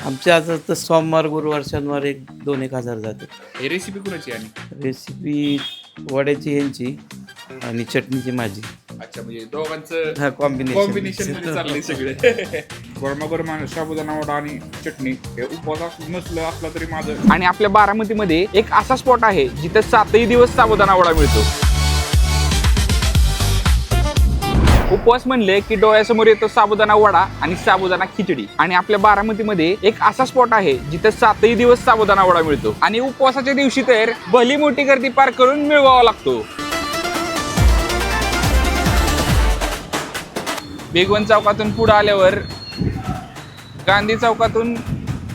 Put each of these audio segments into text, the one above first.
आमच्या आता तर सोमवार गुरुवार शनिवार 1,000-1,000 जाते. हे रेसिपी कुणाची आहे आणि रेसिपी वड्याची ह्यांची आणि चटणीची माझी. अच्छा म्हणजे दोघांचं हा कॉम्बिनेशन मध्ये चाललंय सगळे. गरमा साबुदाणा वडा आणि चटणी हे उपवास नसलं असला तरी माझं. आणि आपल्या बारामतीमध्ये एक असा स्पॉट आहे जिथे 7ही दिवस साबुदाणा वडा मिळतो. उपवास म्हणले की डोळ्यासमोर येतो साबुदाणा वडा आणि साबुदाणा खिचडी. आणि आपल्या बारामतीमध्ये एक असा स्पॉट आहे जिथे 7ही दिवस साबुदाणा वडा मिळतो. आणि उपवासाच्या दिवशी तर भली मोठी गर्दी पार करून मिळवावा लागतो. बेगवन चौकातून पुढे आल्यावर गांधी चौकातून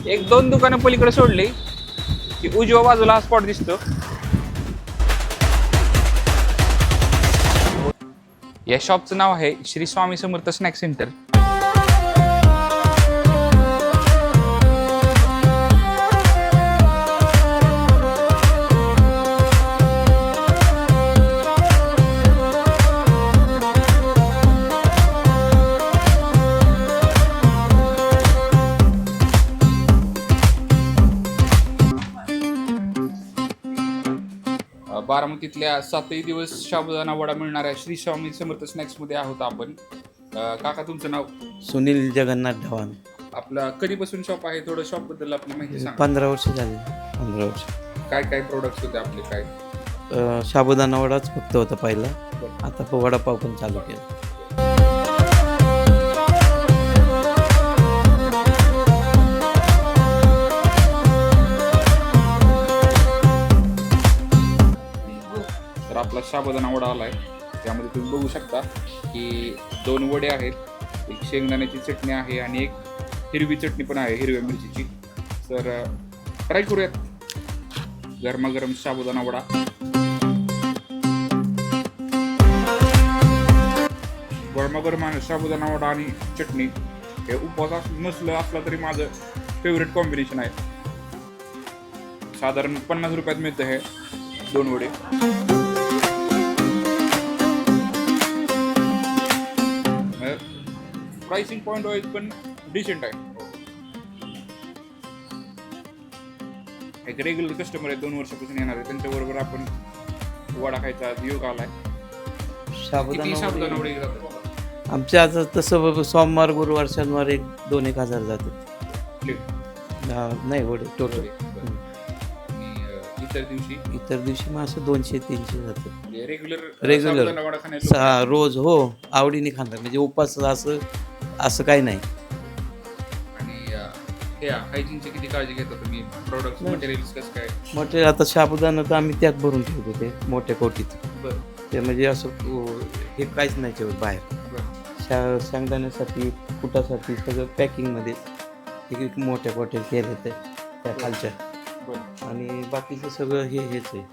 1-2 दुकानं पलीकडे सोडली की उजव्या बाजूला हा स्पॉट दिसतो. या शॉपचं नाव आहे श्री स्वामी समर्थ स्नॅक सेंटर. बारामतीतल्या 7ही दिवस साबुदाणा वडा मिळणाऱ्या श्री स्वामी समर्थ स्नॅक्स मध्ये आहोत आपण. काका तुमचं नाव? सुनील जगन्नाथ ढवाण. आपला कधीपासून शॉप आहे? थोडं शॉप बद्दल आपली माहिती सांगा. 15 वर्ष झाली. 15 वर्ष. काय काय प्रोडक्ट्स होते आपले? काय साबुदाणा वडाच फक्त होता पहिला. आता वडापाव पण चालू केला. तर आपला साबुदाणा वडा आलाय. त्यामध्ये तुम्ही बघू शकता की 2 वडे आहेत, एक शेंगदाण्याची चटणी आहे आणि एक हिरवी चटणी पण आहे हिरव्या मिरचीची. तर ट्राय करूयात गरमागरम साबुदाणा वडा. गरमागरम साबुदाणा वडा आणि चटणी हे उपवास नसलं असला तरी माझं फेवरेट कॉम्बिनेशन आहे. साधारण 50 रुपयात मिळतं हे 2 वडे. प्राइसिंग पॉइंट वाईज पण डिसेंट आहे. एक रेग्युलर कस्टमर आहे, 2 वर्षापासून येणार आहे, त्यांच्याबरोबर आपण वडा खायचा योग आलाय. किती साबुदाणा वडे जातात आमच्या आता तसं सोमवार गुरुवार शनिवार 1,000-1,000 जाते. नाही वडे टोटल. इतर दिवशी मग असं 200-300 जाते. रेग्युलर रोज हो आवडीने खाणार म्हणजे उपास असं काही नाही. आणि हायजीनची किती काळजी घेता तुम्ही? प्रोडक्ट मटेरियल्स कसं काय? मटेरियल आता साबुदाणा तर आम्ही त्यात भरून ठेवतो ते मोठ्या कोटीत. ते म्हणजे असं हे काहीच नाही ठेवत बाहेर. शेंगदाण्यासाठी कुटासाठी सगळं पॅकिंगमध्ये एक मोठ्या कोट्यात केलं ते त्या खालच्या. आणि बाकीचं सगळं हेच आहे.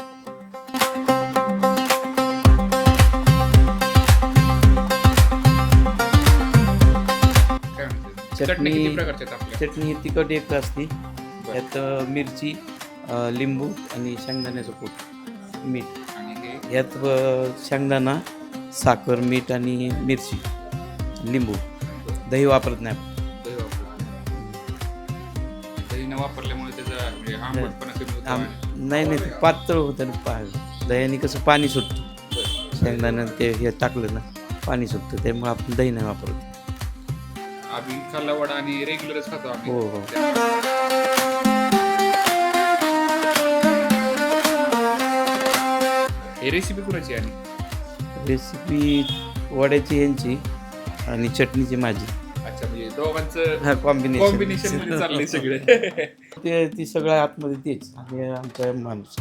चटणी तिखट एक असते, त्यात मिरची, लिंबू आणि शेंगदाण्याचं कूट, मीठ. यात शेंगदाणा, साखर, मीठ आणि मिरची, लिंबू. दही वापरत नाही. नाही पातळ होतं ना. दह्याने कसं पाणी सुटतं. शेंगदाणा ते हे टाकलं ना पाणी सुटतं, त्यामुळे आपण दही नाही वापरत. आम्ही खाल्ला वडा आणि रेग्युलरच खातो आम्ही. हो. हे रेसिपी कुणाची आहे? रेसिपी वड्याची ह्यांची आणि चटणीची माझी. अच्छा म्हणजे दोघांचं कॉम्बिनेशन मध्ये चाललंय सगळे. ती सगळ्या आतमध्ये तेच आणि आमचा माणूस.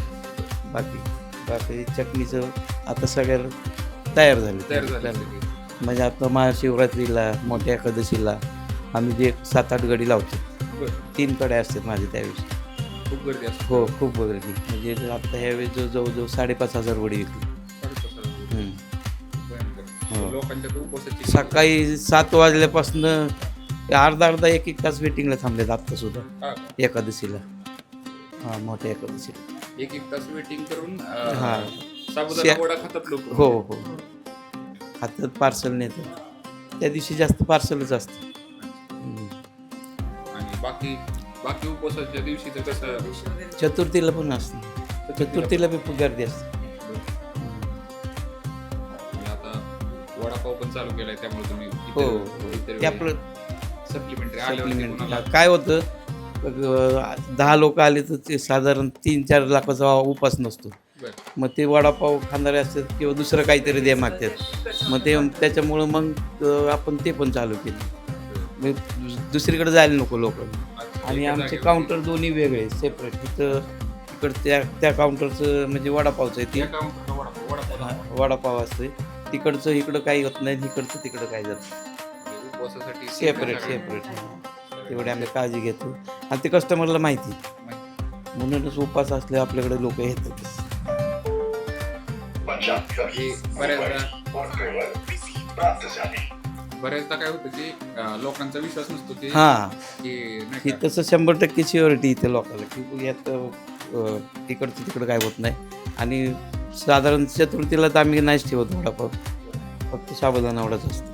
बाकी चटणीचं आता सगळ्या तयार झालं. म्हणजे आता महाशिवरात्रीला, मोठ्या एकादशीला आम्ही जे 7-8 गडी लावतो. 3 कडे असतात माझे त्यावेळेस. खूप गर्दी असते. हो खूप गर्दी. म्हणजे आता ह्यावेळेस जवळजवळ 5,500 वडी विकली. सकाळी 7 वाजल्यापासून अर्धा 1 तास वेटिंगला थांबलेत आत्ता सुद्धा एकादशीला. मोठ्या एकादशीला 1 तास वेटिंग करून साबुदाणा वडा खातात लोक. हो खातात, पार्सल नेतात. त्या दिवशी जास्त पार्सलच असतं. आणि बाकी बाकी उपवासाच्या दिवशीचं कसं चतुर्थीला पण असतं, चतुर्थीला बी गर्दी असते. तुम्ही आता वडापाव पण चालू केलाय त्यामुळे तुम्ही हो, ते आपलं सप्लिमेंटरी सप्लिमेंट काय होतं, 10 लोक आले तर ते साधारण 3-4 लाखाचा उपास नसतो. मग ते वडापाव खाणारे असतात किंवा दुसरं काहीतरी द्या मागतात, मग ते त्याच्यामुळं मग आपण ते पण चालू केलं. मग दुसरीकडे जायला नको लोक. आणि आमचे काउंटर दोन्ही वेगळे सेपरेट. इकडं त्या काउंटरचं म्हणजे वडापावचं आहे, ते वडापाव असते तिकडचं इकडं काही होत नाही, इकडचं तिकडं काही जात उपवासासाठी सेपरेट. तेवढे आम्ही काळजी घेतो आणि ते कस्टमरला माहिती, म्हणूनच उपास असले आपल्याकडे लोक येतात. बऱ्याचदा काय होतं की लोकांचा विश्वास नसतो की हां, नाही की का? तसं 100% सिक्युरिटी इथे लोकांना की यात इकडचं तिकडं काय होत नाही. आणि साधारण चतुर्थीला तर आम्ही नाहीच ठेवत वडापाव, फक्त साबुदाणा वडाच असतो.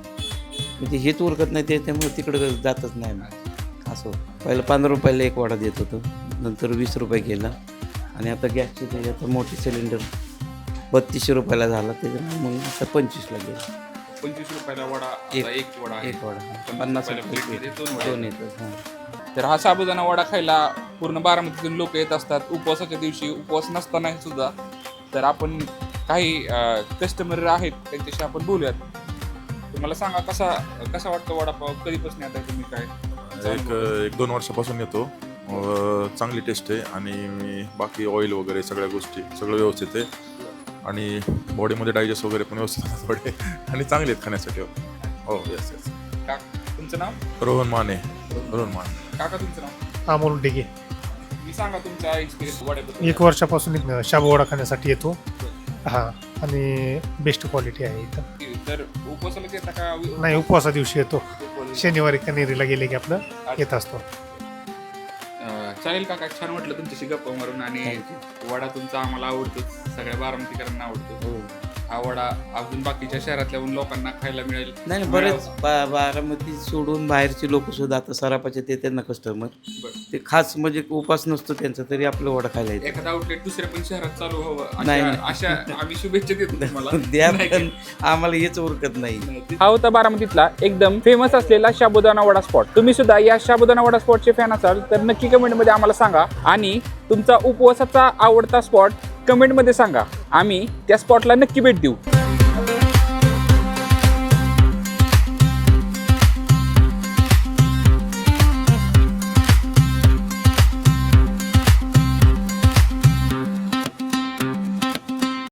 म्हणजे हेच उरकत नाही त्यामुळे तिकडं जातच नाही आम्ही. असं पहिलं 15 रुपयाला एक वडा देत होतो, नंतर 20 रुपये केला. आणि आता गॅसची ते आता मोठी सिलेंडर 3200 रुपयाला झाला, त्याच्यामुळे मग आता 25ला गेला. 25 रुपयाला वडा, एक- आता एक वडा आहे. एक वडा 50 50 रुपयाला प्लेटमध्ये दोन वडे. दोन येतात. हां, तर हा साबुदाणा वडा खायला पूर्ण बारामतीतून लोक येत असतात उपवासाच्या दिवशी, उपवास नसताना सुद्धा. तर आपण काही कस्टमर आहेत त्यांच्याशी आपण बोलूयात. तुम्हाला सांगा कसा वाटतो वडापाव, कधीपासून आता तुम्ही काय? 1-2 वर्षापासून येतो. चांगली टेस्ट आहे आणि बाकी ऑइल वगैरे सगळ्या गोष्टी सगळं व्यवस्थित आहे आणि बॉडीमध्ये डायजेस्ट वगैरे पण व्यवस्थित होतात थोडे आणि चांगले आहेत खाण्यासाठी. हो, येस. तुमचं नाव? रोहन माने. काका तुमचं नाव? अमोल डिगे. मी सांगा तुमचा एक्सपिरियन्स वड्याबद्दल. 1 वर्षापासून इथनं शाबू वडा खाण्यासाठी येतो. हां, आणि बेस्ट क्वालिटी आहे इथं. तर उपवासाला येता का? नाही, उपवासा दिवशी येतो. शनिवारी कनेरीला गेले की आपलं येत असतो. चालेल काका, छान वाटलं तुमच्याशी गप्पा मारून. आणि वडा तुमचा आम्हाला आवडतो, सगळ्या बारामतीकरांना आवडतो. हो. हा वडा अजून बाकीच्या शहरातल्या लोकांना खायला मिळेल. नाही बरेच बारामती सोडून बाहेरचे लोक सुद्धा आता सरापाचे ते त्यांना कस्टमर बरं. ते खास म्हणजे उपास नसतो त्यांचा तरी आपलं वडा खायला येते. एखादा आउटलेट दुसऱ्या पण शहरात चालू व्हावं नाही. अशा आम्ही शुभेच्छा देतो तुम्हाला. द्या, नाही पण आम्हाला हेच उरकत नाही. हा होता बारामतीतला एकदम फेमस असलेला साबुदाणा वडा स्पॉट. तुम्ही सुद्धा या साबुदाणा वडा स्पॉटचे फॅन असाल तर नक्की कमेंटमध्ये आम्हाला सांगा आणि तुमचा उपवासाचा आवडता स्पॉट कमेंटमध्ये सांगा. आम्ही त्या स्पॉटला नक्की भेट देऊ.